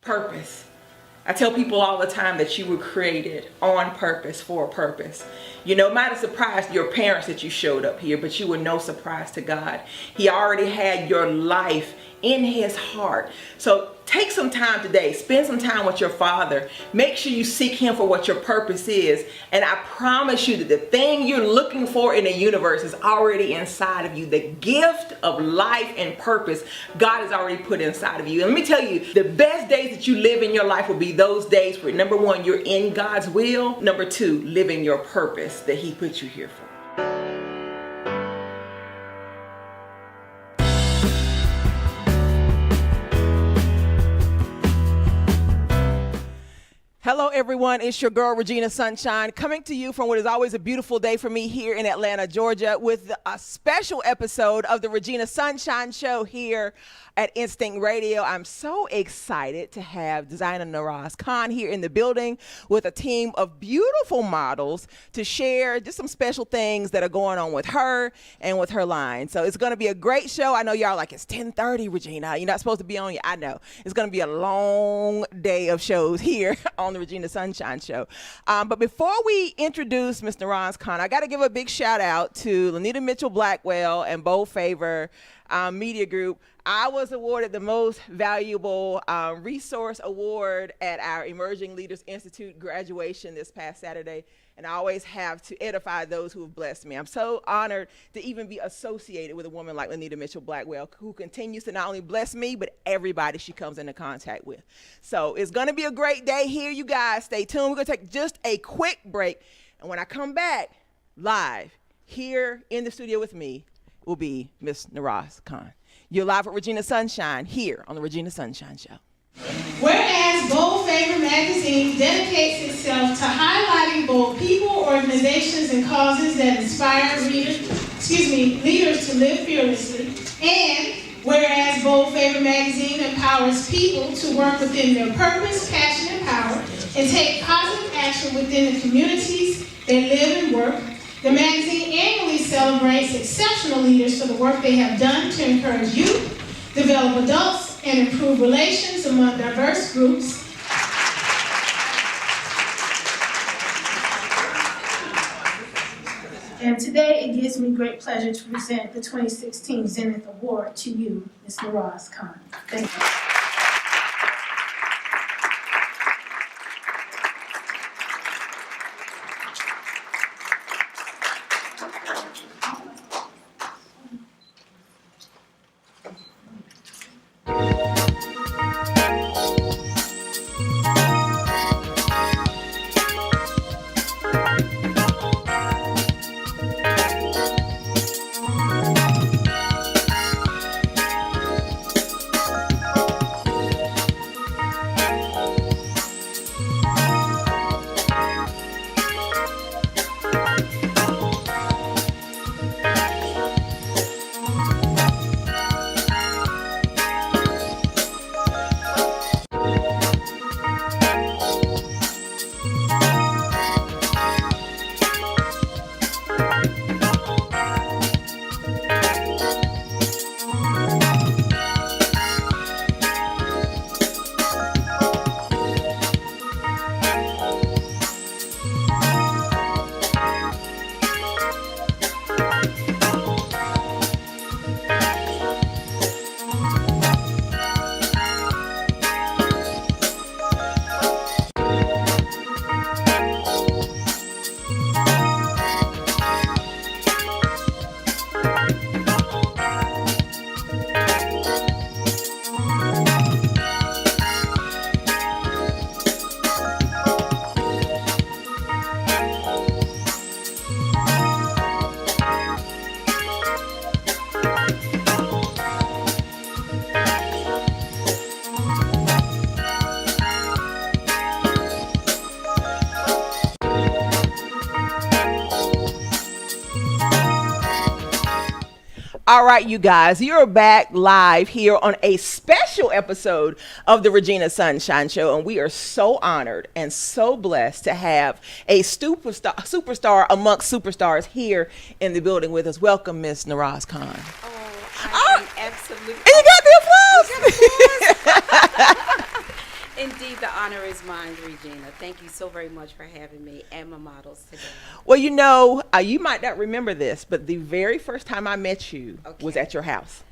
Purpose. I tell people all the time that you were created on purpose for a purpose. You know, it might have surprised your parents that you showed up here, but you were no surprise to God. He already had your life in his heart. So take some time today, spend some time with your Father. Make sure you seek him for what your purpose is. And I promise you that the thing you're looking for in the universe is already inside of you. The gift of life and purpose, God has already put inside of you. And let me tell you, the best days that you live in your life will be those days where, number one, you're in God's will. Number two, living your purpose that he put you here for. Hello everyone, it's your girl Regina Sunshine coming to you from what is always a beautiful day for me here in Atlanta, Georgia, with a special episode of the Regina Sunshine Show here at Instinct Radio. I'm so excited to have designer Norahs Khan here in the building with a team of beautiful models to share just some special things that are going on with her and with her line. So it's going to be a great show. I know y'all like, it's 10:30, Regina. You're not supposed to be on yet. I know. It's going to be a long day of shows here on the Regina Sunshine Show. But before we introduce Ms. Norahs Khan, I got to give a big shout out to Lanita Mitchell Blackwell and Bold Favor Media Group. I was awarded the most valuable resource award at our Emerging Leaders Institute graduation this past Saturday. And I always have to edify those who have blessed me. I'm so honored to even be associated with a woman like Lanita Mitchell Blackwell, who continues to not only bless me, but everybody she comes into contact with. So it's going to be a great day here, you guys. Stay tuned. We're going to take just a quick break. And when I come back live here in the studio with me will be Miss Norahs Khan. You're live with Regina Sunshine here on the Regina Sunshine Show. Whereas Bold Favor magazine dedicates itself to highlighting bold people, organizations, and causes that inspire leaders to live fearlessly. And whereas Bold Favor magazine empowers people to work within their purpose, passion, and power, and take positive action within the communities they live and work, the magazine annually celebrates exceptional leaders for the work they have done to encourage youth, develop adults, and improve relations among diverse groups. And today it gives me great pleasure to present the 2016 Zenith Award to you, Ms. Norahs Khan. Thank you. All right, you guys, you're back live here on a special episode of the Regina Sunshine Show, and we are so honored and so blessed to have a superstar amongst superstars here in the building with us. Welcome, Miss Norahs Khan. Oh, I am absolutely. And you got the applause. Indeed, the honor is mine, Regina. Thank you so very much for having me and my models today. Well, you might not remember this, but the very first time I met you was at your house.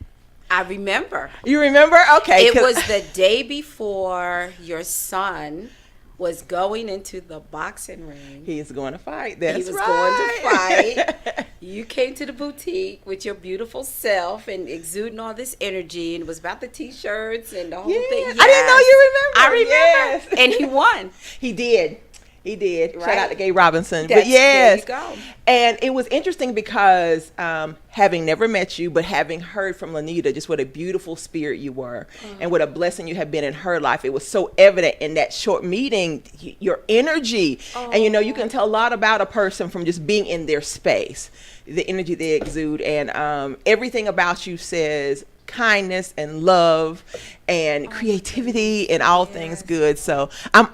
I remember. You remember? Okay. It was the day before your son was going into the boxing ring. He's going to fight. That's He was right. going to fight. You came to the boutique with your beautiful self and exuding all this energy, and it was about the T-shirts and the whole thing. Yes. I didn't know you remember. I remember. Yes. And he won. He did. He did. Right. Shout out to Gay Robinson. That's, but yes. there you go. And it was interesting because having never met you, but having heard from Lanita just what a beautiful spirit you were and what a blessing you have been in her life. It was so evident in that short meeting, your energy. And you can tell a lot about a person from just being in their space, the energy they exude. And everything about you says kindness and love and creativity and all things good. So I'm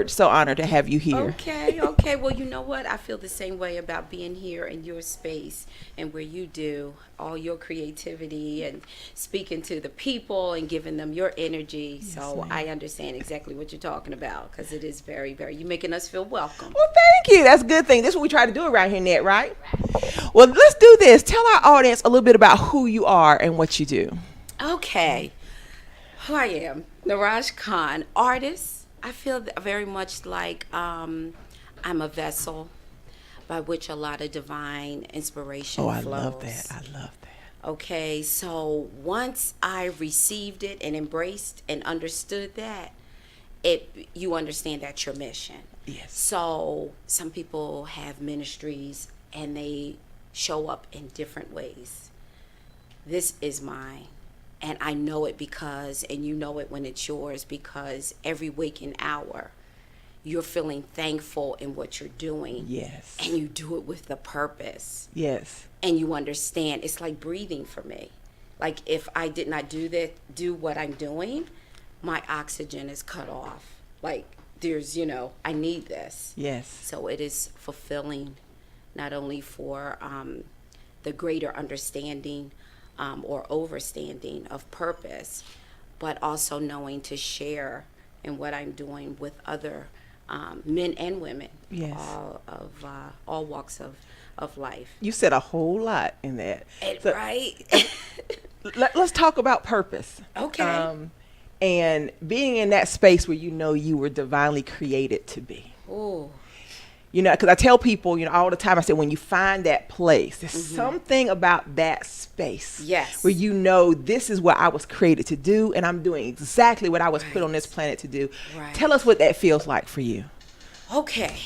so honored to have you here. Okay. Well, you know what? I feel the same way about being here in your space and where you do all your creativity and speaking to the people and giving them your energy. Yes, so ma'am. I understand exactly what you're talking about because it is very, very, you're making us feel welcome. Well, thank you. That's a good thing. This is what we try to do around here, Net, right? Well, let's do this. Tell our audience a little bit about who you are and what you do. Okay. Who I am, Norahs Khan, artist. I feel very much like I'm a vessel by which a lot of divine inspiration flows. I love that. Okay, so once I received it and embraced and understood that, you understand that's your mission. Yes. So some people have ministries and they show up in different ways. This is mine. And I know it and you know it when it's yours, because every waking hour, you're feeling thankful in what you're doing. Yes. And you do it with the purpose. Yes. And you understand. It's like breathing for me. Like if I did not do what I'm doing, my oxygen is cut off. Like there's, I need this. Yes. So it is fulfilling, not only for the greater understanding or overstanding of purpose, but also knowing to share in what I'm doing with other men and women, yes, all walks of life. You said a whole lot in that. Right. Let's talk about purpose. Okay. And being in that space where you were divinely created to be. Oh. Because I tell people, all the time, I say, when you find that place, there's something about that space. Yes. Where this is what I was created to do, and I'm doing exactly what I was put on this planet to do. Right. Tell us what that feels like for you. Okay.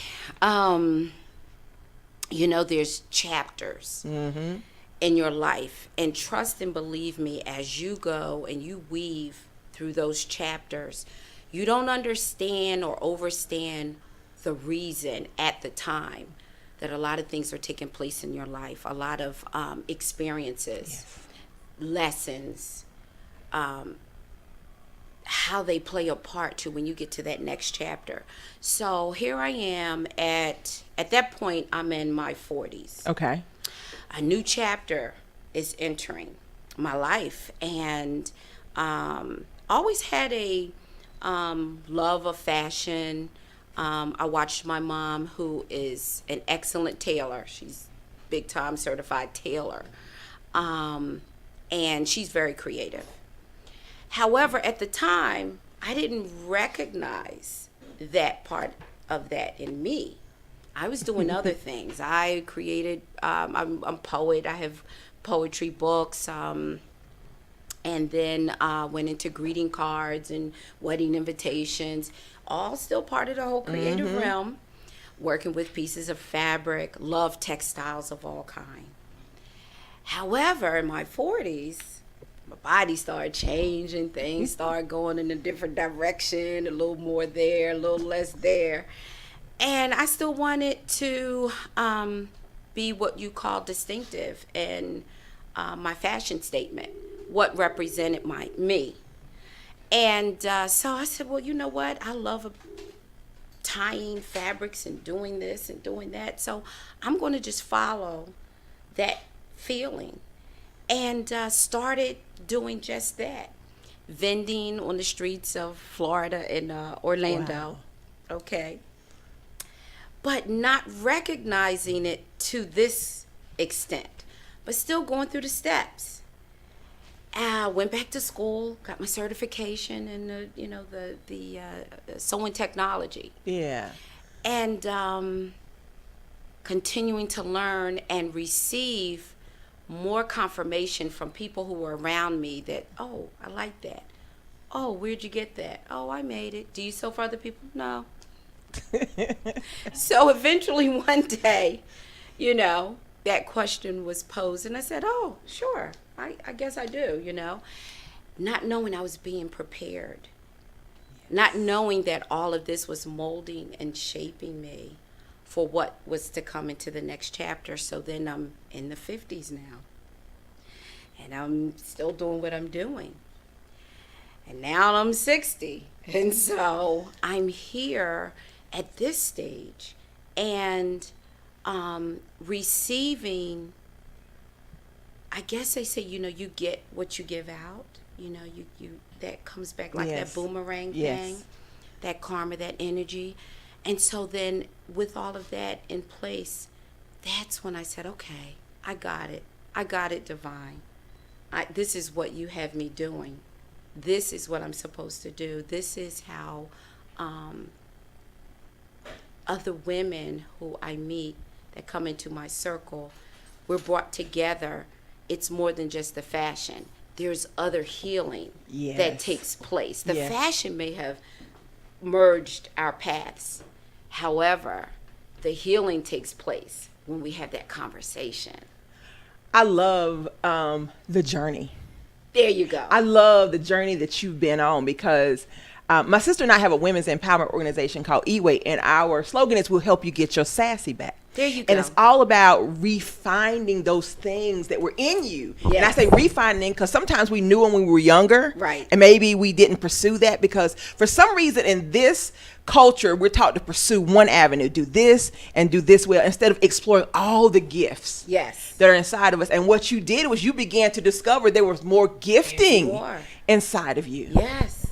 There's chapters in your life, and trust and believe me, as you go and you weave through those chapters, you don't understand or overstand the reason at the time that a lot of things are taking place in your life, a lot of experiences, yes, lessons, how they play a part to when you get to that next chapter. So here I am at that point, I'm in my 40s. Okay. A new chapter is entering my life, and always had a love of fashion. I watched my mom, who is an excellent tailor. She's big time certified tailor. And she's very creative. However, at the time, I didn't recognize that part of that in me. I was doing other things. I created, I'm a poet. I have poetry books. And then went into greeting cards and wedding invitations, all still part of the whole creative realm, working with pieces of fabric, love textiles of all kind. However, in my 40s, my body started changing, things started going in a different direction, a little more there, a little less there. And I still wanted to be what you call distinctive in my fashion statement, what represented me. And so I said, well, you know what? I love tying fabrics and doing this and doing that. So I'm going to just follow that feeling, and started doing just that. vending on the streets of Florida and Orlando. Wow. Okay. But not recognizing it to this extent, but still going through the steps. I went back to school, got my certification in the sewing technology. Yeah. And continuing to learn and receive more confirmation from people who were around me that, oh, I like that. Oh, where'd you get that? Oh, I made it. Do you sew for other people? No. So eventually one day, that question was posed, and I said, oh, sure, I guess I do, not knowing I was being prepared, not knowing that all of this was molding and shaping me for what was to come into the next chapter. So then I'm in the 50s now, and I'm still doing what I'm doing. And now I'm 60, and so I'm here at this stage and receiving, I guess they say, you get what you give out. You that comes back like Yes. that boomerang Yes. thing, that karma, that energy. And so then with all of that in place, that's when I said, okay, I got it. I got it, divine. This is what you have me doing. This is what I'm supposed to do. This is how other women who I meet that come into my circle, we're brought together. It's more than just the fashion. There's other healing Yes. that takes place. The Yes. fashion may have merged our paths. However, the healing takes place when we have that conversation. I love the journey. There you go. I love the journey that you've been on because my sister and I have a women's empowerment organization called E-Way, and our slogan is "We'll help you get your sassy back." There you go. And it's all about refining those things that were in you. And I Yes. say refining because sometimes we knew when we were younger. Right. And maybe we didn't pursue that because for some reason in this culture, we're taught to pursue one avenue, do this and do this well, instead of exploring all the gifts Yes. that are inside of us. And what you did was you began to discover there was more gifting more. inside of you. Yes.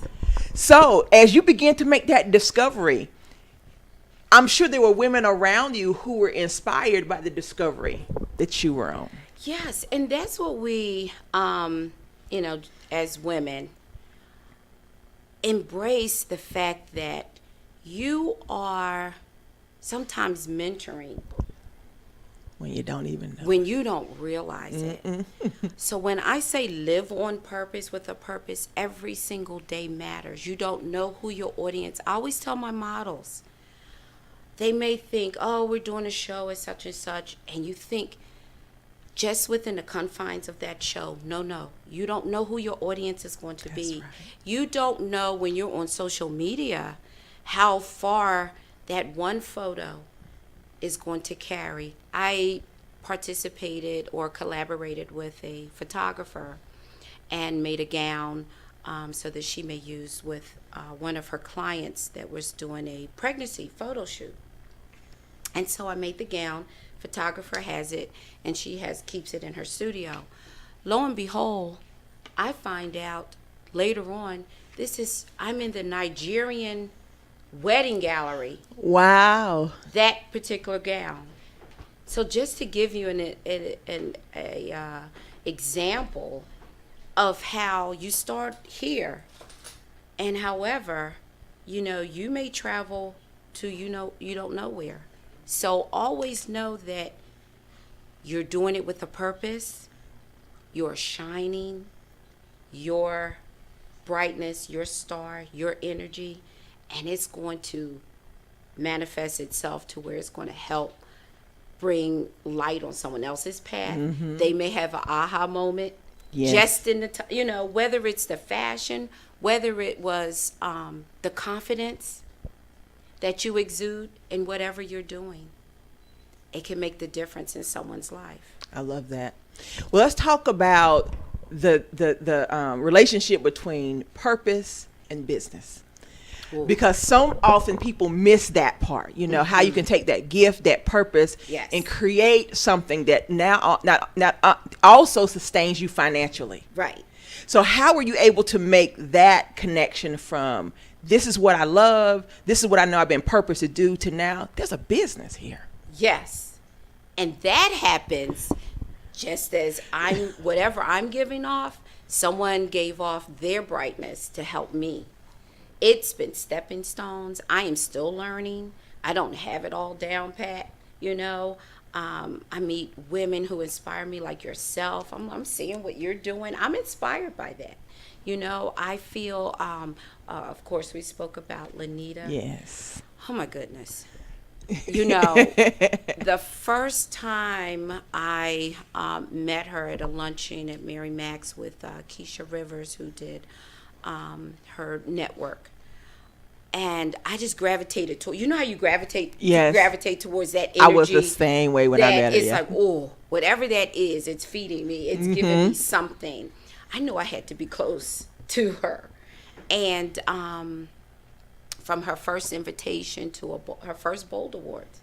So as you began to make that discovery, I'm sure there were women around you who were inspired by the discovery that you were on. Yes, and that's what we, as women, embrace the fact that you are sometimes mentoring When you don't even know. when you don't realize it. So when I say live on purpose with a purpose, every single day matters. You don't know who your audience. I always tell my models, they may think, oh, we're doing a show at such and such, and you think just within the confines of that show. No. You don't know who your audience is going to be. right. You don't know when you're on social media how far that one photo is going to carry. I participated or collaborated with a photographer and made a gown so that she may use with one of her clients that was doing a pregnancy photo shoot. And so I made the gown. Photographer has it, and she keeps it in her studio. Lo and behold, I find out later on, I'm in the Nigerian wedding gallery. Wow. That particular gown. So just to give you an example of how you start here, and however, you may travel to you don't know where. So always know that you're doing it with a purpose. You're shining your brightness, your star, your energy, and it's going to manifest itself to where it's going to help bring light on someone else's path. Mm-hmm. They may have an aha moment. Yes. Just in the whether it's the fashion, whether it was the confidence that you exude in whatever you're doing, it can make the difference in someone's life. I love that. Well, let's talk about the relationship between purpose and business. Ooh. Because so often people miss that part, how you can take that gift, that purpose, Yes. and create something that now not also sustains you financially. Right. So how were you able to make that connection from this is what I love, this is what I know I've been purposed to do, to now there's a business here? Yes. And that happens just as whatever I'm giving off, someone gave off their brightness to help me. It's been stepping stones. I am still learning. I don't have it all down pat, you know. I meet women who inspire me like yourself. I'm seeing what you're doing. I'm inspired by that. You know, I feel, of course, we spoke about Lanita. Yes. Oh, my goodness. You know, the first time I met her at a luncheon at Mary Mac's with Keisha Rivers, who did her network. And I just gravitated to, you know how you gravitate towards that energy. I was the same way when I met her. It's like, oh, whatever that is, it's feeding me. It's giving me something. I knew I had to be close to her. And from her first invitation to her first Bold Awards,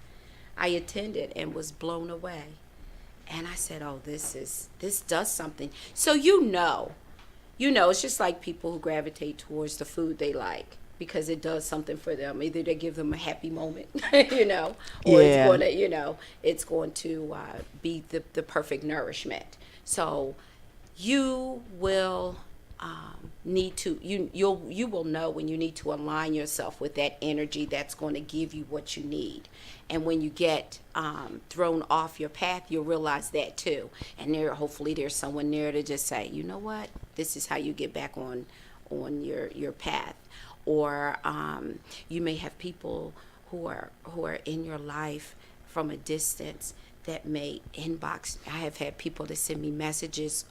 I attended and was blown away. And I said, oh, this does something. So you know, it's just like people who gravitate towards the food they like, because it does something for them. Either they give them a happy moment, you know, or it's going to, you know, it's going to be the perfect nourishment. So you will need to, you will know when you need to align yourself with that energy that's going to give you what you need. And when you get thrown off your path, you'll realize that too. And hopefully there's someone there to just say, you know what, this is how you get back on your path. Or you may have people who are in your life from a distance that may inbox. I have had people that send me messages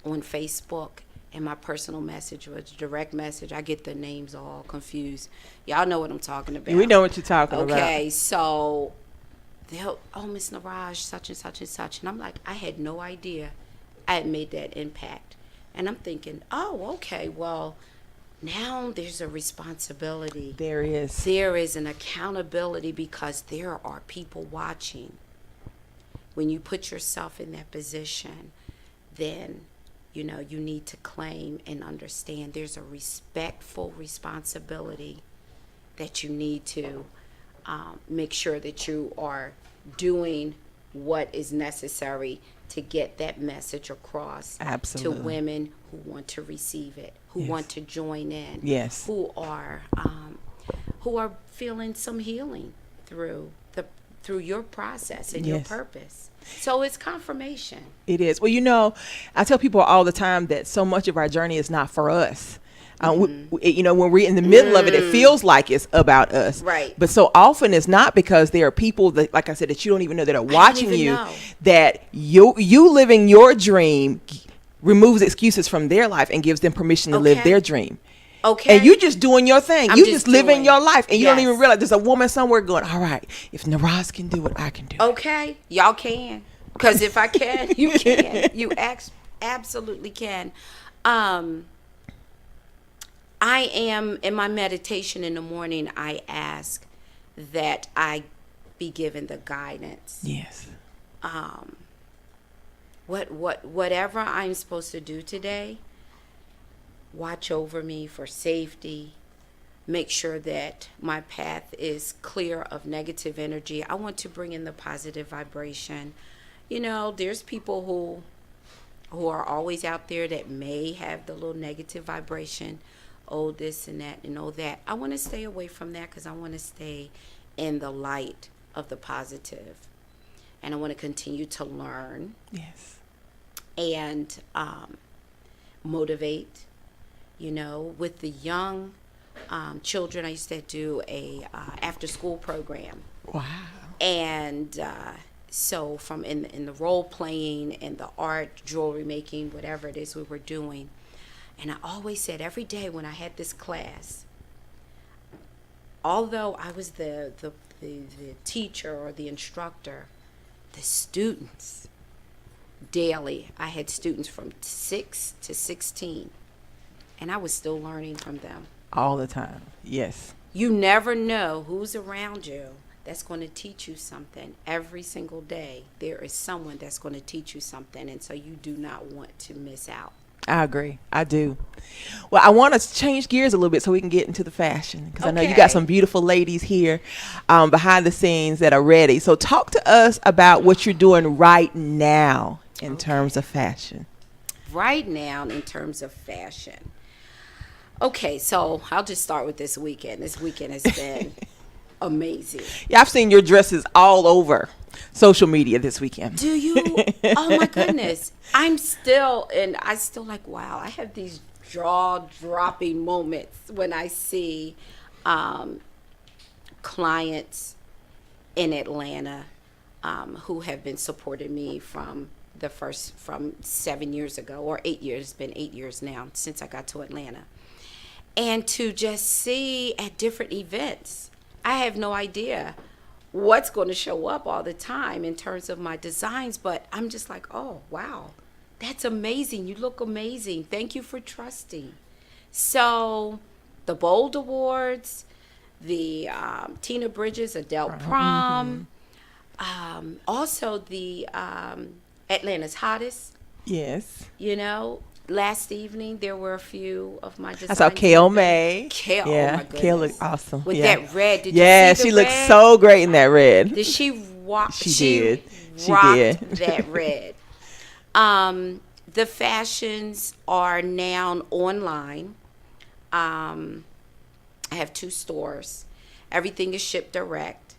on Facebook, and my personal message was direct message. I get the names all confused. Y'all know what I'm talking about. We know what you're talking about. Okay, so they'll, oh, Miss Norahs, such and such and such. And I'm like, I had no idea I had made that impact. And I'm thinking, oh, okay, well, now there's a responsibility. There is. There is an accountability, because there are people watching. When you put yourself in that position, then, you know, you need to claim and understand there's a respectful responsibility that you need to make sure that you are doing what is necessary to get that message across. Absolutely. To women who want to receive it, who want to join in, who are feeling some healing through your process and your purpose. So it's confirmation. It is. Well, you know, I tell people all the time that so much of our journey is not for us. You know, when we're in the middle of it, it feels like it's about us. Right. But so often it's not, because there are people that, like I said, that you don't even know that are watching you, that you living your dream removes excuses from their life and gives them permission to live their dream. Okay. And you just doing your thing. You just living your life, and you don't even realize there's a woman somewhere going, all right, if Norahs can do it, I can do it. Okay. Y'all can. Because if I can, you can. You absolutely can. I am, in my meditation in the morning, I ask that I be given the guidance. Yes. Whatever I'm supposed to do today, watch over me for safety. Make sure that my path is clear of negative energy. I want to bring in the positive vibration. You know, there's people who are always out there that may have the little negative vibration. Oh, this and that and oh that. I want to stay away from that, because I want to stay in the light of the positive. And I want to continue to learn. Yes. And motivate. You know, with the young children, I used to do a after school program. Wow. And so from in the role playing and the art, jewelry making, whatever it is we were doing. And I always said, every day when I had this class, although I was the teacher or the instructor, the students, daily, I had students from 6 to 16, and I was still learning from them. All the time, yes. You never know who's around you that's going to teach you something. Every single day, there is someone that's going to teach you something, and so you do not want to miss out. I agree. I do. Well, I want to change gears a little bit so we can get into the fashion, because I know you got some beautiful ladies here behind the scenes that are ready. So talk to us about what you're doing right now in terms of fashion. Right now, in terms of fashion. Okay, so I'll just start with this weekend. This weekend has been amazing. Yeah, I've seen your dresses all over social media this weekend. Do you? Oh my goodness. I still like, wow, I have these jaw-dropping moments when I see clients in Atlanta who have been supporting me from 7 years ago, or 8 years. It's been 8 years now since I got to Atlanta. And to just see at different events, I have no idea what's going to show up all the time in terms of my designs, but I'm just like, oh, wow, that's amazing. You look amazing. Thank you for trusting. So the Bold Awards, the Tina Bridges Adult Prom, also the Atlanta's Hottest. Yes. Last evening there were a few of my designs. I saw Kale May. Kale, yeah. Oh my goodness. Kale looked awesome. With that red. Did yeah, you see the she red? looked so great in that red. Did she rock? She did. She rocked did. that red. The fashions are now online. I have 2 stores. Everything is shipped direct.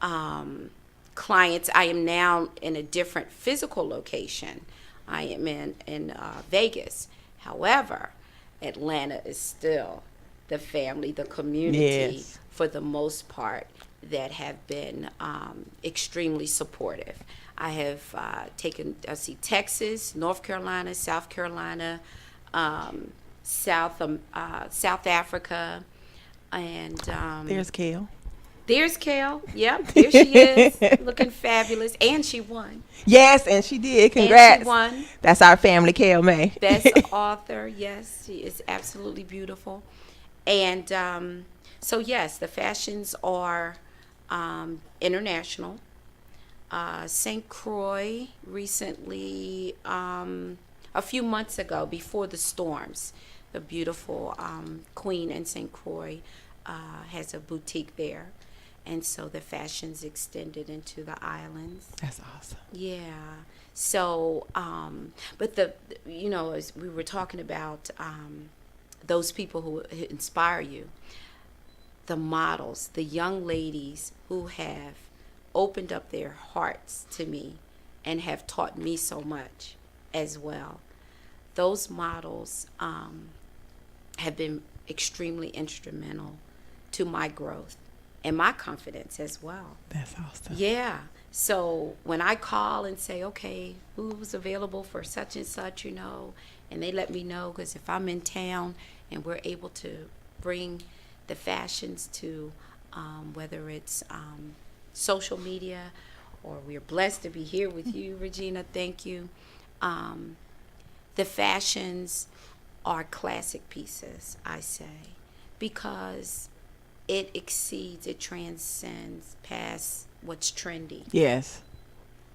Clients, I am now in a different physical location. I am in Vegas. However, Atlanta is still the family, the community, yes. for the most part, that have been extremely supportive. I have taken, Texas, North Carolina, South Carolina, South Africa, and there's Kale. There's Kale. Yep, there she is, looking fabulous, and she won. Yes, and she did. Congrats. And she won. That's our family, Kale May. Best author. Yes, she is absolutely beautiful. And so, yes, the fashions are international. St. Croix recently, a few months ago, before the storms, the beautiful Queen in St. Croix has a boutique there. And so the fashions extended into the islands. That's awesome. Yeah. So, but as we were talking about those people who inspire you, the models, the young ladies who have opened up their hearts to me and have taught me so much as well. Those models have been extremely instrumental to my growth and my confidence as well. That's awesome. Yeah. So when I call and say, okay, who's available for such and such, and they let me know, because if I'm in town and we're able to bring the fashions to whether it's social media, or we're blessed to be here with you, Regina, thank you. The fashions are classic pieces, I say, because it transcends past what's trendy. Yes.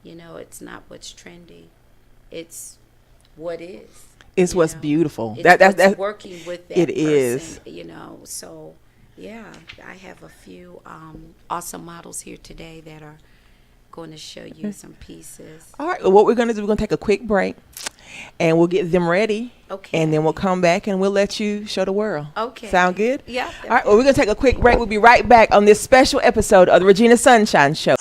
It's not what's trendy. It's what is. It's what's beautiful. It's that's working with that it person, is. So, yeah, I have a few awesome models here today that are going to show you some pieces. All right. Well, what we're going to do, we're going to take a quick break, and we'll get them ready. Okay. And then we'll come back and we'll let you show the world. Okay. Sound good? Yeah. All right. Well, we're going to take a quick break. We'll be right back on this special episode of the Regina Sunshine Show.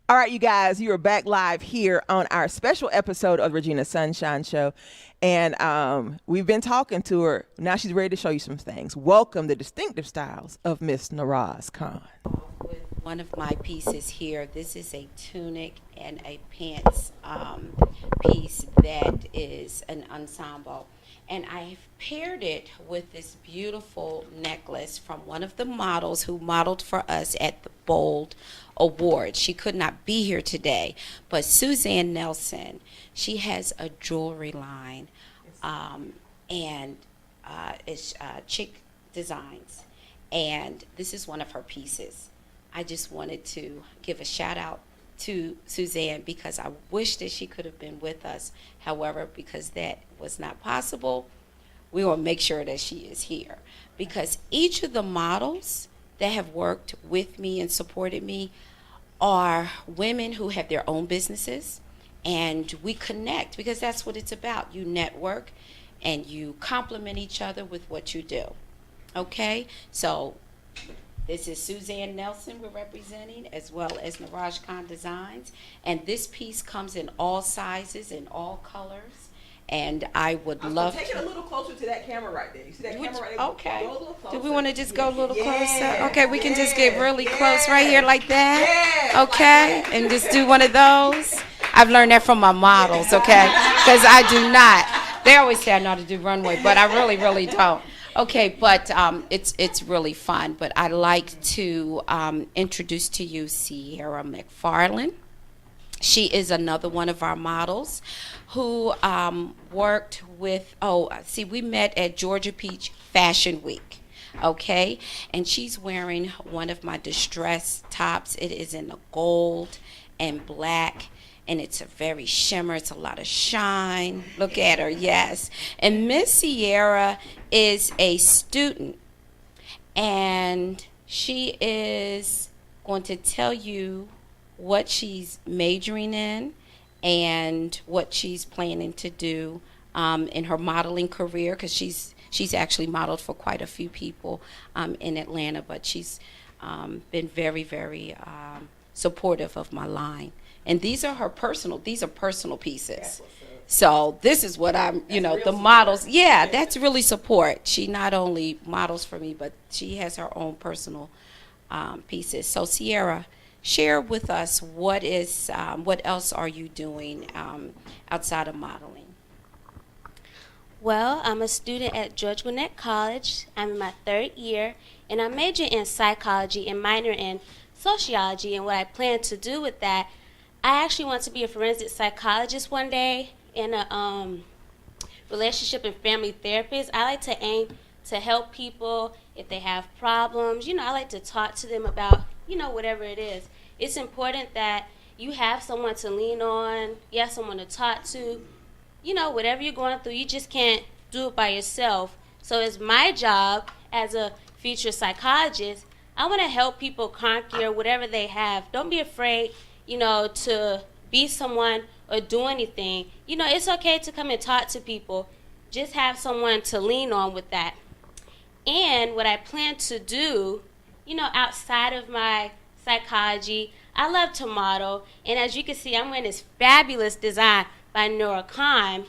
All right, right, you guys, you are back live here on our special episode of Regina Sunshine Show. And we've been talking to her. Now she's ready to show you some things. Welcome the distinctive styles of Miss Norahs Khan. With one of my pieces here, this is a tunic and a pants piece that is an ensemble. And I've paired it with this beautiful necklace from one of the models who modeled for us at the Bold Awards. She could not be here today, but Suzanne Nelson, she has a jewelry line, and it's Chic Designs. And this is one of her pieces. I just wanted to give a shout out to Suzanne because I wish that she could have been with us. However, because that was not possible, we will make sure that she is here. Because each of the models that have worked with me and supported me are women who have their own businesses, and we connect because that's what it's about. You network and you complement each other with what you do. Okay? So this is Suzanne Nelson we're representing, as well as Norahs Khan Designs. And this piece comes in all sizes and all colors. And I would love take it a little closer to that camera right there. You see that camera right there? Okay. Go a little closer. Do we want to just go a little Yeah. closer? Okay, we can just get really close right here like that. Okay, and just do one of those. I've learned that from my models, okay? Because I do not. They always say I know how to do runway, but I really, really don't. Okay, but it's really fun. But I'd like to introduce to you Sierra McFarland. She is another one of our models who worked with, we met at Georgia Peach Fashion Week, okay? And she's wearing one of my distress tops. It is in the gold and black, and it's a very shimmer. It's a lot of shine. Look at her, yes. And Miss Sierra is a student, and she is going to tell you what she's majoring in and what she's planning to do in her modeling career, because she's actually modeled for quite a few people in Atlanta, but she's been very, very supportive of my line. And these are personal pieces. So this is what I'm, the models. Yeah, that's really support. She not only models for me, but she has her own personal pieces. So Sierra, share with us what else are you doing outside of modeling? Well, I'm a student at George Gwinnett College. I'm in my 3rd year, and I major in psychology and minor in sociology. And what I plan to do with that, I actually want to be a forensic psychologist one day and a relationship and family therapist. I like to aim to help people if they have problems. I like to talk to them about whatever it is. It's important that you have someone to lean on, you have someone to talk to. Whatever you're going through, you just can't do it by yourself. So it's my job as a future psychologist, I want to help people conquer whatever they have. Don't be afraid, to be someone or do anything. It's okay to come and talk to people. Just have someone to lean on with that. And what I plan to do, outside of my psychology, I love to model. And as you can see, I'm wearing this fabulous design by Norah Khan.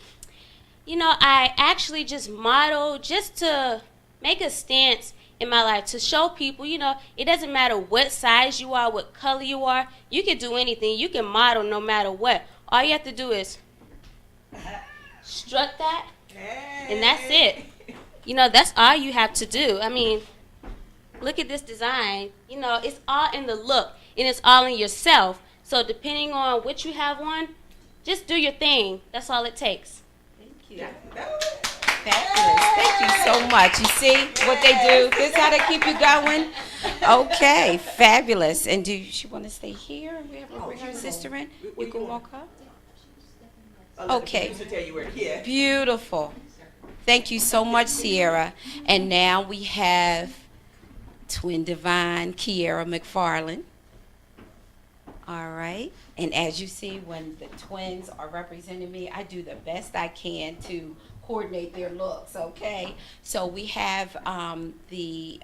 I actually just model just to make a stance in my life, to show people, it doesn't matter what size you are, what color you are. You can do anything. You can model no matter what. All you have to do is strut that, and that's it. That's all you have to do. I mean, look at this design. It's all in the look, and it's all in yourself. So depending on what you have on, just do your thing. That's all it takes. Thank you. Fabulous. Thank you so much. You see what they do? This is how they keep you going? Okay, fabulous. And do she want to stay here? We have to bring her sister in? You can walk up? Okay. Beautiful. Thank you so much, Sierra. And now we have Twin Divine, Kiera McFarland. All right. And as you see, when the twins are representing me, I do the best I can to coordinate their looks, okay? So we have the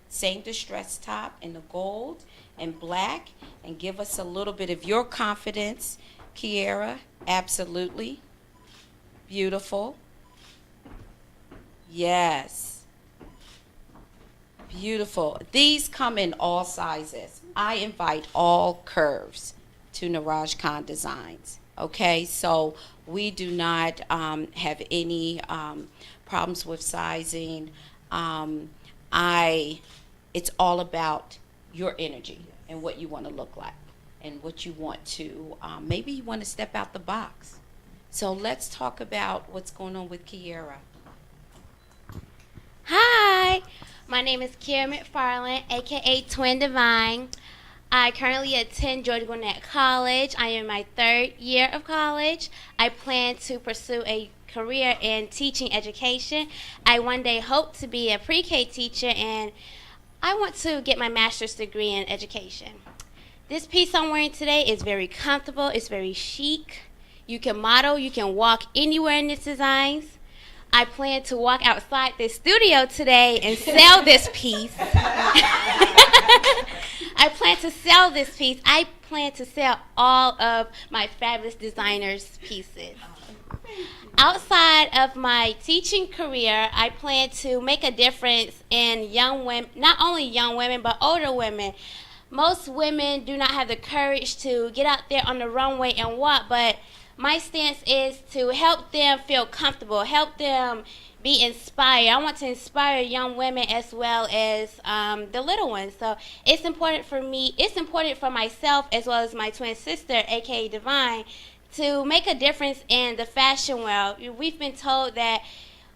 same distress top in the gold and black, and give us a little bit of your confidence, Kiera. Absolutely. Beautiful. Yes. Beautiful. These come in all sizes. I invite all curves to Norahs Khan Designs. Okay, so we do not have any problems with sizing. It's all about your energy and what you want to look like and what you want to, maybe you want to step out the box. So let's talk about what's going on with Kiera. Hi, my name is Kiera McFarland, aka Twin Divine. I currently attend Georgia Gwinnett College. I am in my 3rd year of college. I plan to pursue a career in teaching education. I one day hope to be a pre-K teacher, and I want to get my master's degree in education. This piece I'm wearing today is very comfortable. It's very chic. You can model, you can walk anywhere in its designs. I plan to walk outside the studio today and sell this piece. I plan to sell this piece. I plan to sell all of my fabulous designers' pieces. Outside of my teaching career, I plan to make a difference in young women, not only young women, but older women. Most women do not have the courage to get out there on the runway and walk, but my stance is to help them feel comfortable, help them be inspired. I want to inspire young women as well as the little ones. So it's important for me, it's important for myself as well as my twin sister, aka Divine, to make a difference in the fashion world. We've been told that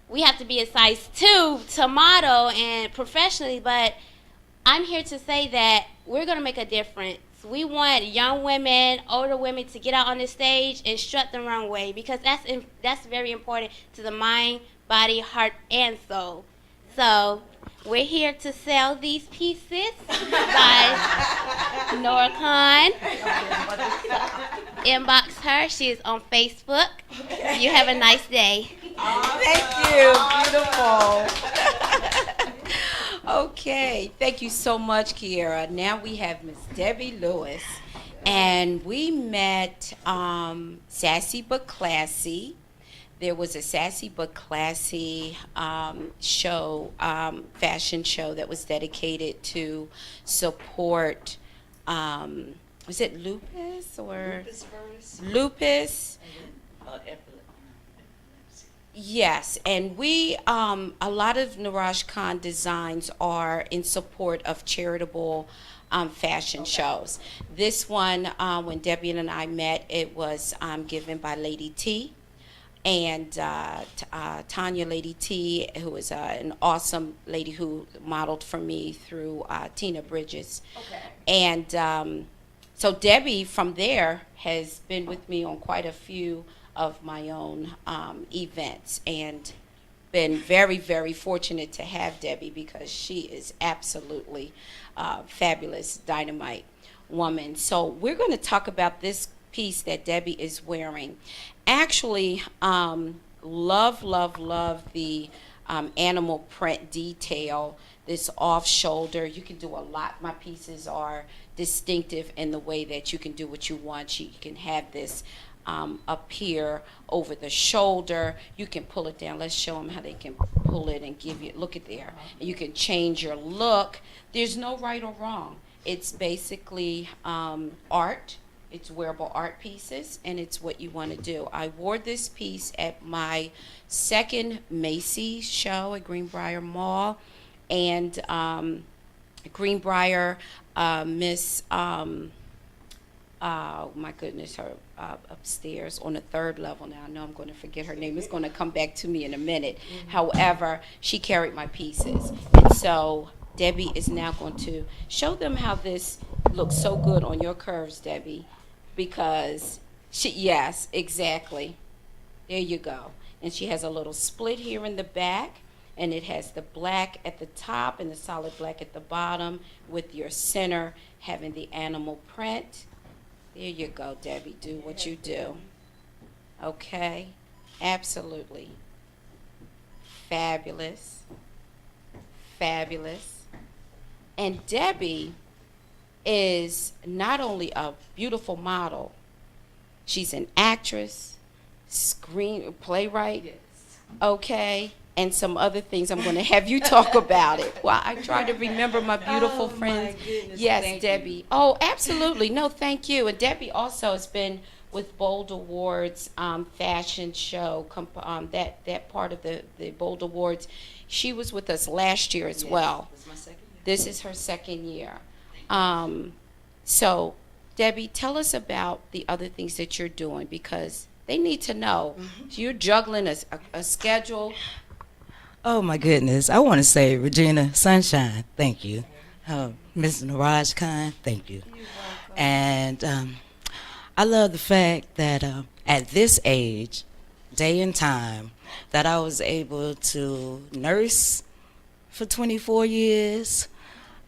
we have to be a size 2 to model and professionally, but I'm here to say that we're going to make a difference. We want young women, older women to get out on the stage and strut the runway, because that's very important to the mind, body, heart, and soul. So we're here to sell these pieces by Norah Khan. Inbox her. She is on Facebook. You have a nice day. Thank you. Beautiful. Okay. Thank you so much, Kiera. Now we have Miss Debbie Lewis. And we met Sassy But Classy. There was a Sassy But Classy show, fashion show that was dedicated to support, was it lupus or? Lupus. Yes, and we, a lot of Norahs Khan designs are in support of charitable fashion shows. This one, when Debbie and I met, it was given by Lady T. And Tanya Lady T, who is an awesome lady who modeled for me through Tina Bridges. Okay. And so Debbie from there has been with me on quite a few of my own events, and been very, very fortunate to have Debbie, because she is absolutely fabulous, dynamite woman. So we're going to talk about this piece that Debbie is wearing. Actually, love the animal print detail, this off shoulder. You can do a lot. My pieces are distinctive in the way that you can do what you want. You can have this up here over the shoulder. You can pull it down. Let's show them how they can pull it and give you, look at there. And you can change your look. There's no right or wrong. It's basically art. It's wearable art pieces, and it's what you want to do. I wore this piece at my second Macy's show at Greenbrier Mall, and Greenbrier Miss, oh my goodness, her upstairs on the 3rd level. Now I know I'm going to forget her name. It's going to come back to me in a minute. However, she carried my pieces, and so Debbie is now going to show them how this looks so good on your curves, Debbie. Because yes, exactly. There you go. And she has a little split here in the back, and it has the black at the top and the solid black at the bottom, with your center having the animal print. There you go, Debbie. Do what you do. Okay? Absolutely. fabulous, fabulous. And Debbie is not only a beautiful model, she's an actress, playwright, okay, and some other things. I'm going to have you talk about it. Well, I try to remember my beautiful friends. My goodness, Yes, Debbie. You. Oh, absolutely. No, thank you. And Debbie also has been with Bold Awards fashion show, that part of the Bold Awards. She was with us last year as well. This is my second year. This is her second year. So, Debbie, tell us about the other things that you're doing, because they need to know. You're juggling a schedule. Oh my goodness! I want to say Regina Sunshine, thank you. Miss Norahs Khan, thank you. And I love the fact that at this age, day and time, that I was able to nurse for 24 years.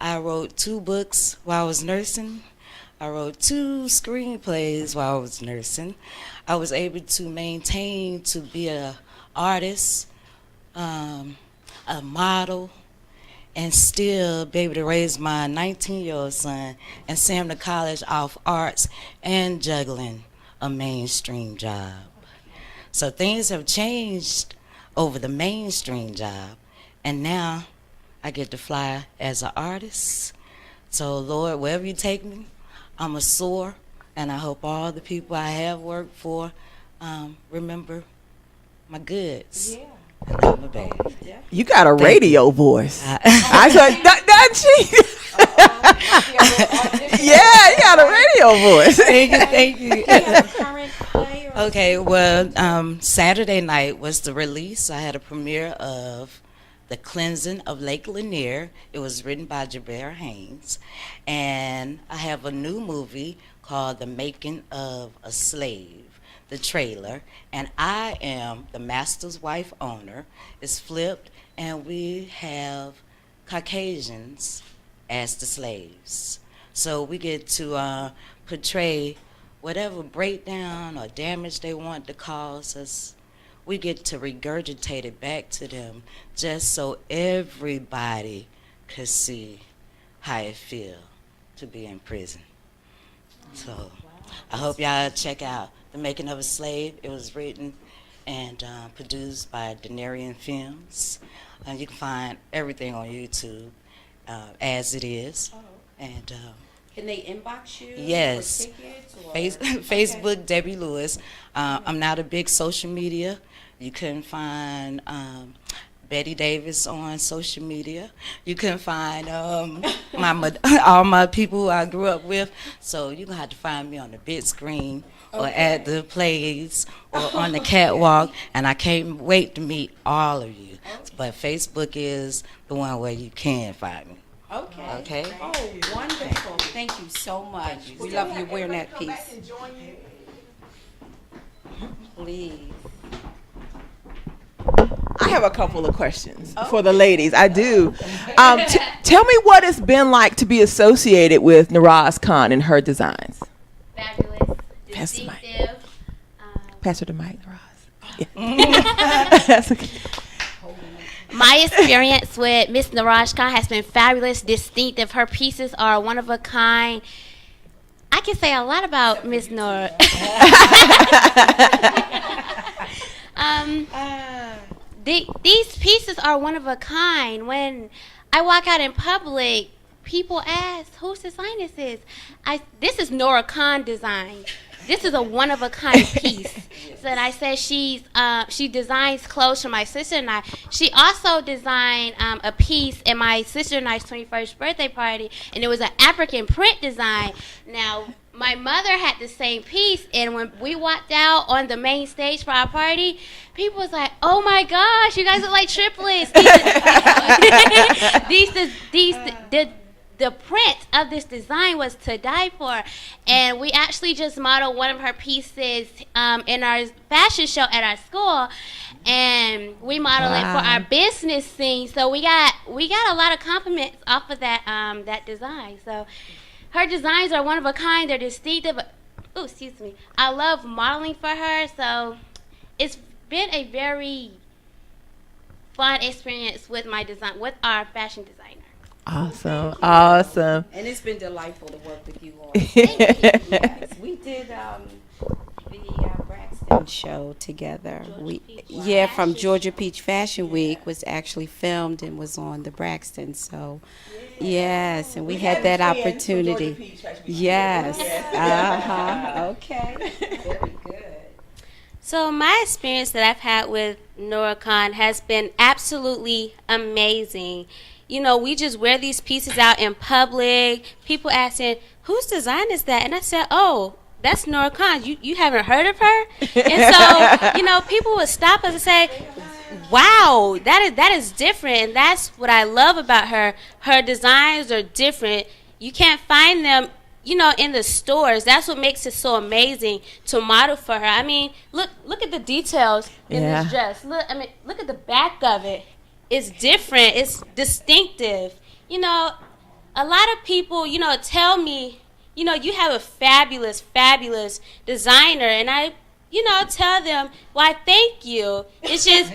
I wrote 2 books while I was nursing. I wrote 2 screenplays while I was nursing. I was able to maintain to be an artist, a model, and still be able to raise my 19-year-old son and send him to college off arts and juggling a mainstream job. So things have changed over the mainstream job, and now I get to fly as an artist. So Lord, wherever you take me, I'm a soar, and I hope all the people I have worked for remember my goods. Yeah. And love my baby. You got a radio voice. I- I said, doesn't she? Yeah, you got a radio voice. Thank you. Do you have a current play or Okay, well, Saturday night was the release. I had a premiere of The Cleansing of Lake Lanier. It was written by Jabbar Haynes. And I have a new movie called The Making of a Slave, the trailer. And I am the master's wife owner. It's flipped, and we have Caucasians as the slaves. So we get to portray whatever breakdown or damage they want to cause us. We get to regurgitate it back to them just so everybody could see how it feels to be in prison. So I hope y'all check out The Making of a Slave. It was written and produced by Denarian Films. You can find everything on YouTube as it is. And can they inbox you? Yes. For tickets or? Facebook, Debbie Lewis. I'm not a big social media. You can find Betty Davis on social media. You can find all my people who I grew up with. So you're going to have to find me on the big screen or at the plays or on the catwalk. And I can't wait to meet all of you. But Facebook is the one where you can find me. Okay. Okay. Oh, wonderful. Thank you so much. We love you wearing that piece. Please. I have a couple of questions for the ladies. I do. Tell me what it's been like to be associated with Norahs Khan and her designs. Fabulous, Pass the mic. distinctive. Pass her the mic, Norahs. Yeah. That's okay. My experience with Miss Norahs Khan has been fabulous, distinctive. Her pieces are one of a kind. I can say a lot about Miss Norah. These pieces are one of a kind. When I walk out in public, people ask, whose design this is? This is Norah Khan design. This is a one-of-a-kind piece. So I said she designs clothes for my sister and I. She also designed a piece at my sister and I's 21st birthday party, and it was an African print design. Now, my mother had the same piece, and when we walked out on the main stage for our party, people was like, "Oh my gosh, you guys look like triplets." The print of this design was to die for, and we actually just modeled one of her pieces in our fashion show at our school, and we modeled it for our business scene. So we got a lot of compliments off of that design. So her designs are one of a kind. They're distinctive. Oh, excuse me. I love modeling for her. So it's been a very fun experience with my design, with our fashion designer. Awesome. Awesome. And it's been delightful to work with you all. Yes, we did the Braxton show together. From Georgia Peach Fashion Week was actually filmed and was on the Braxton. So, yes, and we had that opportunity. Yes. Okay. Very good. So my experience that I've had with Norah Khan has been absolutely amazing. You know, we just wear these pieces out in public. People asking, whose design is that? And I said, oh, that's Norah Khan. You haven't heard of her? And so, you know, people would stop us and say, wow, that is different. And that's what I love about her. Her designs are different. You can't find them, you know, in the stores. That's what makes it so amazing to model for her. I mean, look at the details in this dress. Look at the back of it. It's different. It's distinctive. You know, a lot of people, you know, tell me, you know, you have a fabulous, fabulous designer. And I, you know, tell them, why, thank you. It's just,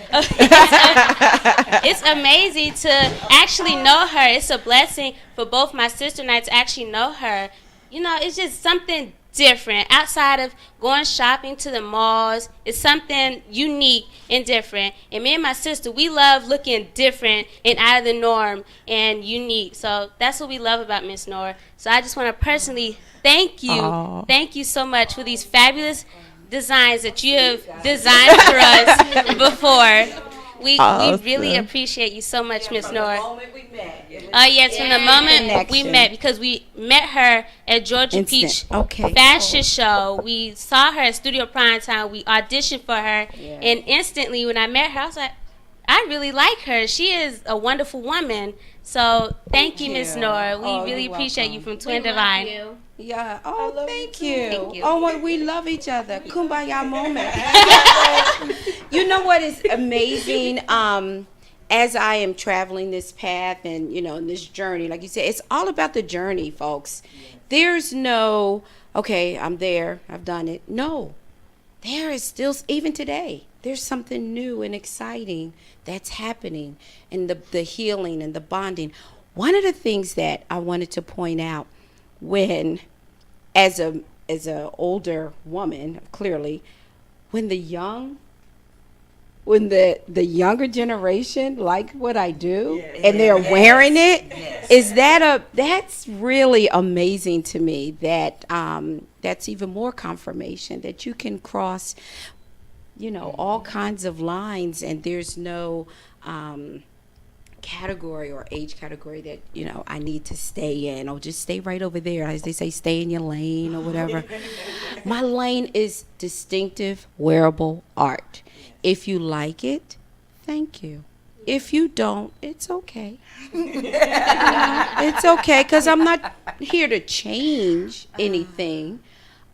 it's amazing to actually know her. It's a blessing for both my sister and I to actually know her. You know, it's just something different. Outside of going shopping to the malls, it's something unique and different. And me and my sister, we love looking different and out of the norm and unique. So that's what we love about Miss Norah. So I just want to personally thank you. Aww. Thank you so much for these fabulous designs that you have designed for us before. We really appreciate you so much, Miss Norah. From the moment we met. Yes, from the moment we met, because we met her at Georgia Peach Fashion Show. We saw her at Studio Primetime. We auditioned for her, and instantly when I met her, I was like, I really like her. She is a wonderful woman. So thank you, Miss Norah. We really appreciate you from Twin Divine. Yeah. Oh, thank you. Thank you. Oh, well, we love each other. Kumbaya moment. You know what is amazing? As I am traveling this path and, you know, in this journey, like you said, it's all about the journey, folks. There's no, okay, I'm there, I've done it. No. There is still, even today, there's something new and exciting that's happening, and the healing and the bonding. One of the things that I wanted to point out, when as a older woman, clearly, when the younger generation like what I do and they're wearing it, that's really amazing to me. That's even more confirmation that you can cross, you know, all kinds of lines, and there's no category or age category that, you know, I need to stay in, or just stay right over there, as they say, stay in your lane or whatever. My lane is distinctive wearable art. If you like it, thank you. If you don't, it's okay. It's okay, because I'm not here to change anything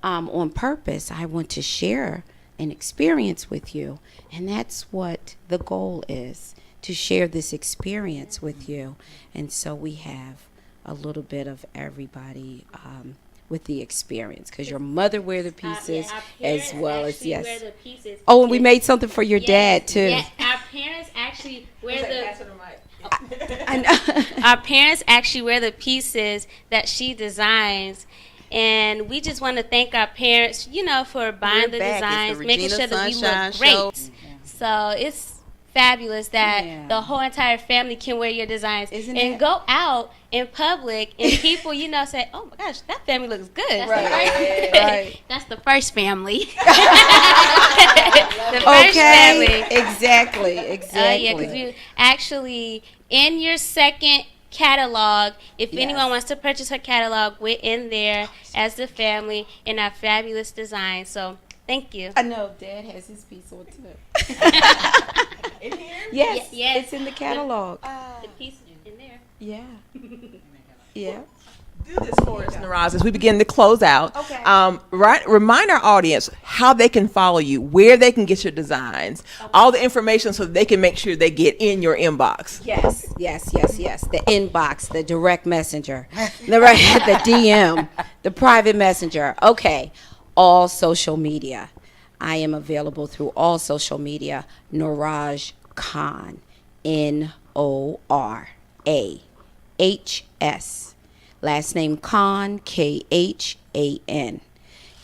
on purpose. I want to share an experience with you, and that's what the goal is, to share this experience with you. And so we have a little bit of everybody with the experience, because your mother wear the pieces as well as wear the pieces. Oh, and we made something for your dad too. Yes, our parents actually wear our parents actually wear the pieces that she designs. And we just want to thank our parents, you know, for buying the designs, making sure that we look great. So it's fabulous that the whole entire family can wear your designs and go out in public, and people, you know, say, oh my gosh, that family looks good. Right. That's the first family. The first family. Exactly. Yeah, because you actually, in your second catalog, if anyone wants to purchase her catalog, we're in there as the family in our fabulous design. So thank you. I know Dad has his piece on too. In here? Yes, it's in the catalog. The piece in there. Yeah. Yeah. Do this for us, Norahs, as we begin to close out. Okay. Remind our audience how they can follow you, where they can get your designs, all the information, so they can make sure they get in your inbox. Yes. The inbox, the direct messenger, the DM, the private messenger. Okay. All social media. I am available through all social media. Norahs Khan. Norahs. Last name Khan, Khan.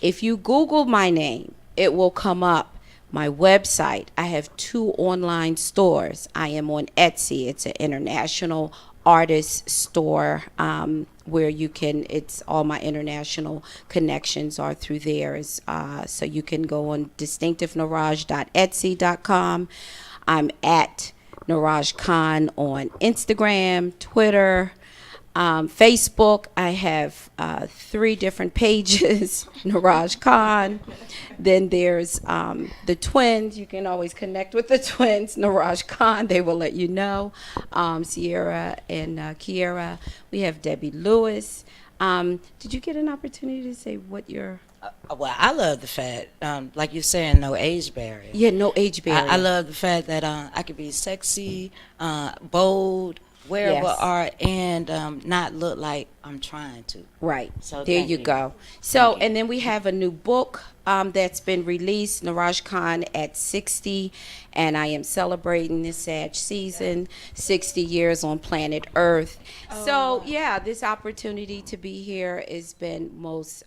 If you Google my name, it will come up. My website. I have 2 online stores. I am on Etsy. It's an international artist store where you can. It's all my international connections are through there. So you can go on distinctivenorahs.etsy.com. I'm at Norahs Khan on Instagram, Twitter, Facebook. I have 3 different pages. Norahs Khan. Then there's the twins. You can always connect with the twins. Norahs Khan. They will let you know. Sierra and Kiera. We have Debbie Lewis. Did you get an opportunity to say what your? Well, I love the fact, like you're saying, no age barrier. Yeah, no age barrier. I love the fact that I could be sexy, bold, wearable Yes. art, and not look like I'm trying to. Right. So There thank you you. go. So, Thank you. and then we have a new book that's been released, Norahs Khan at 60, and I am celebrating this Sag season, 60 years on planet Earth. So, yeah, this opportunity to be here has been most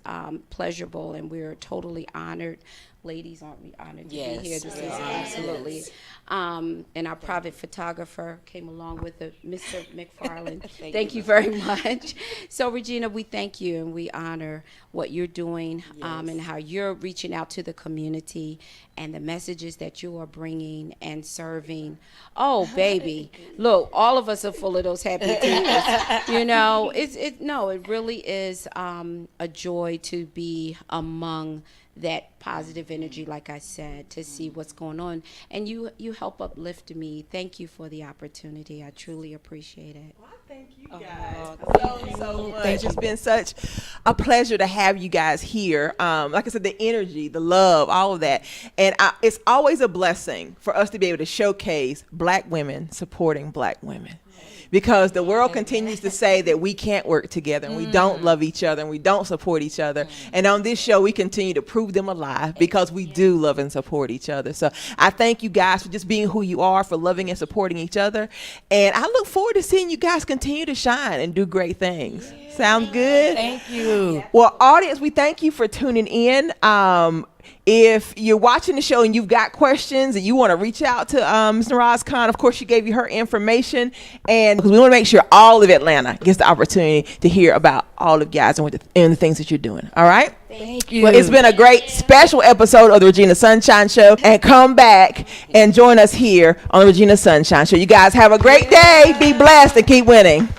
pleasurable, and we're totally honored. Ladies, aren't we honored to Yes, be here? This we is are. absolutely. Yes. And our private photographer came along with Mr. McFarland. Thank Thank you, you very much. So, Regina, we thank you and we honor what you're doing and how you're reaching out to the community and the messages that you are bringing and serving. Oh, baby, look, all of us are full of those happy tears. You know, it really is a joy to be among that positive energy, like I said, to see what's going on. And you help uplift me. Thank you for the opportunity. I truly appreciate it. Well, thank you guys so much. It's been such a pleasure to have you guys here. Like I said, the energy, the love, all of that. And it's always a blessing for us to be able to showcase Black women supporting Black women. Because the world continues to say that we can't work together and we don't love each other and we don't support each other. And on this show, we continue to prove them alive because we do love and support each other. So I thank you guys for just being who you are, for loving and supporting each other. And I look forward to seeing you guys continue to shine and do great things. Sounds good? Thank you. Well, audience, we thank you for tuning in. If you're watching the show and you've got questions and you want to reach out to Ms. Norahs Khan, of course, she gave you her information. And because we want to make sure all of Atlanta gets the opportunity to hear about all of you guys and the things that you're doing. All right? Thank you. Well, it's been a great special episode of the Regina Sunshine Show. And come back and join us here on the Regina Sunshine Show. You guys have a great day. Be blessed and keep winning.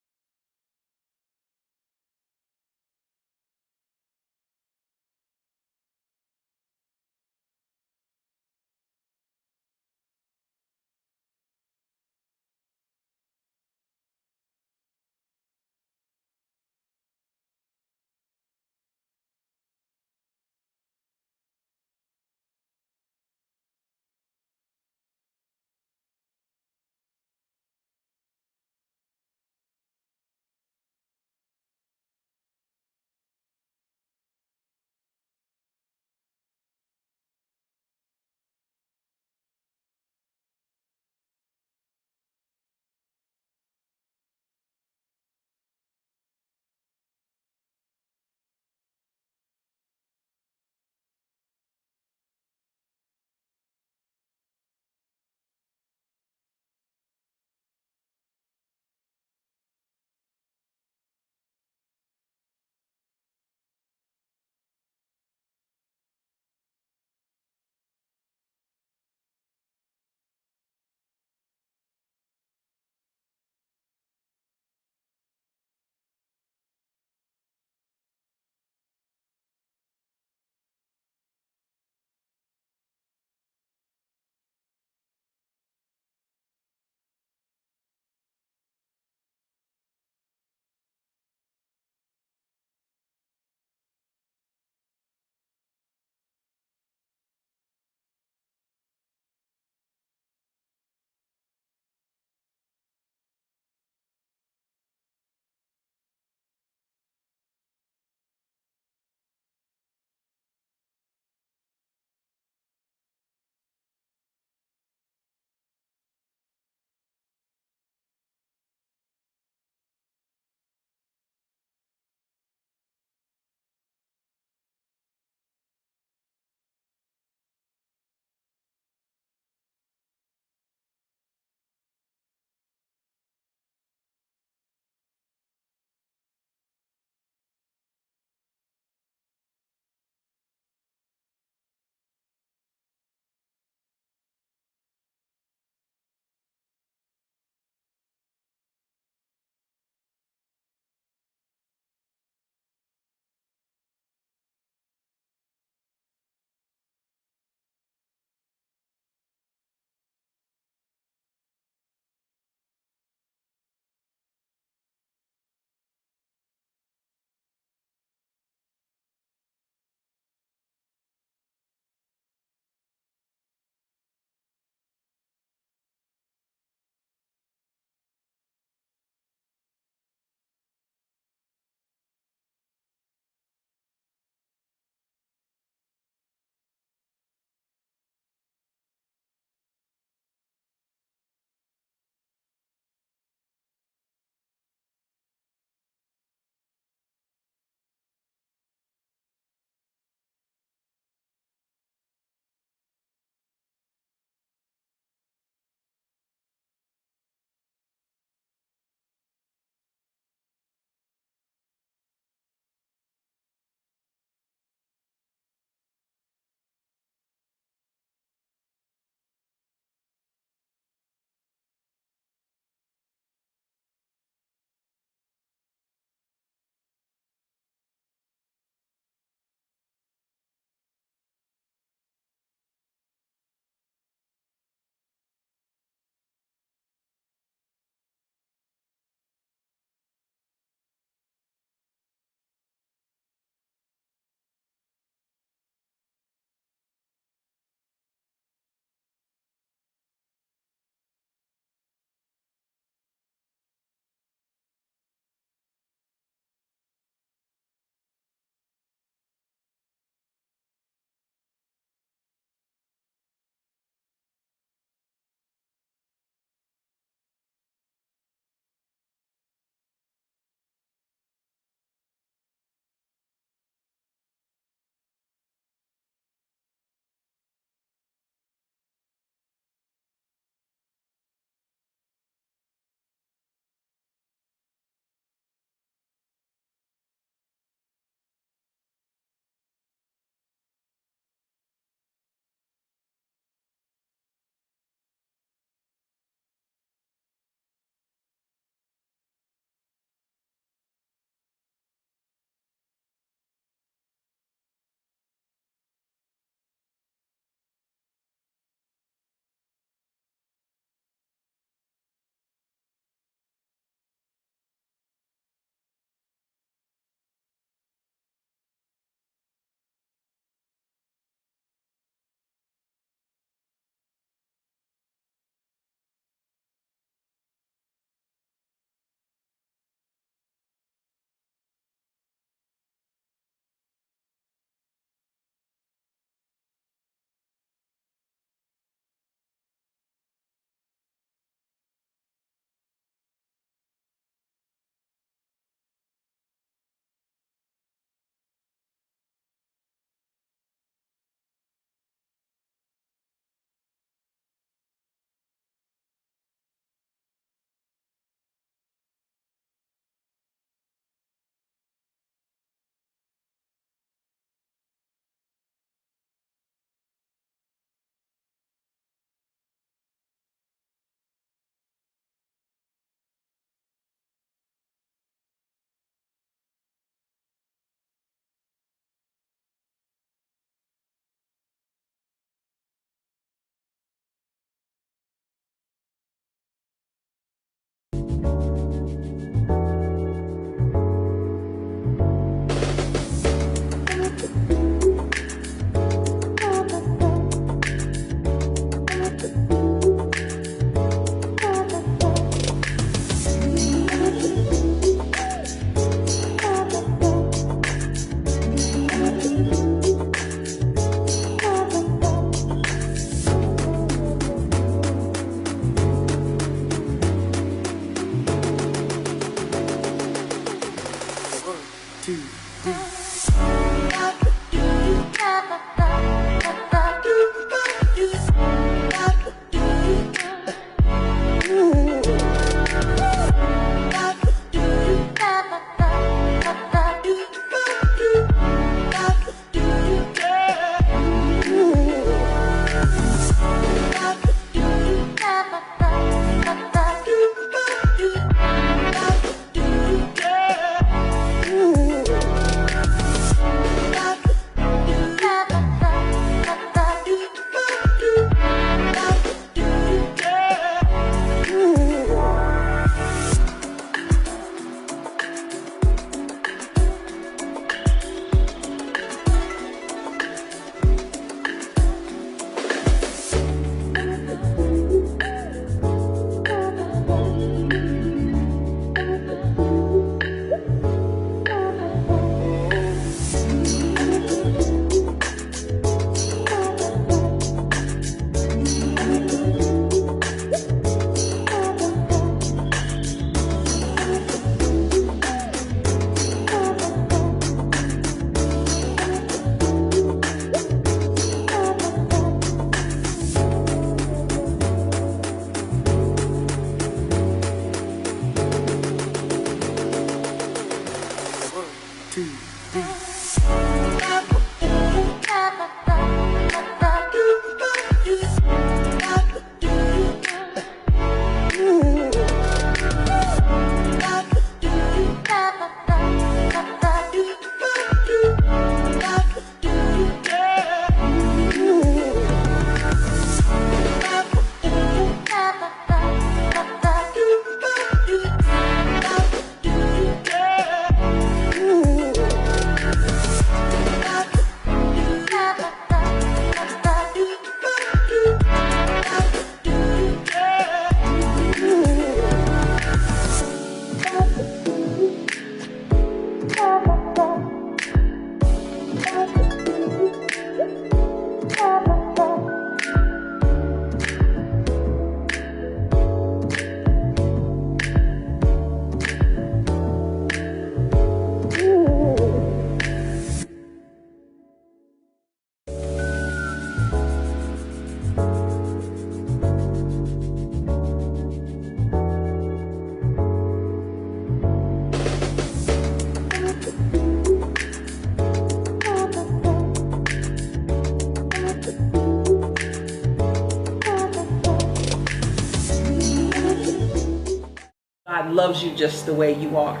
loves you just the way you are.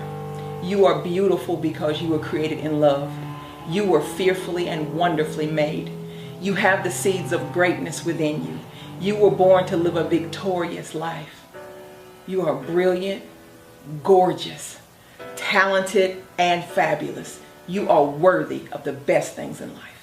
You are beautiful because you were created in love. You were fearfully and wonderfully made. You have the seeds of greatness within you. You were born to live a victorious life. You are brilliant, gorgeous, talented, and fabulous. You are worthy of the best things in life.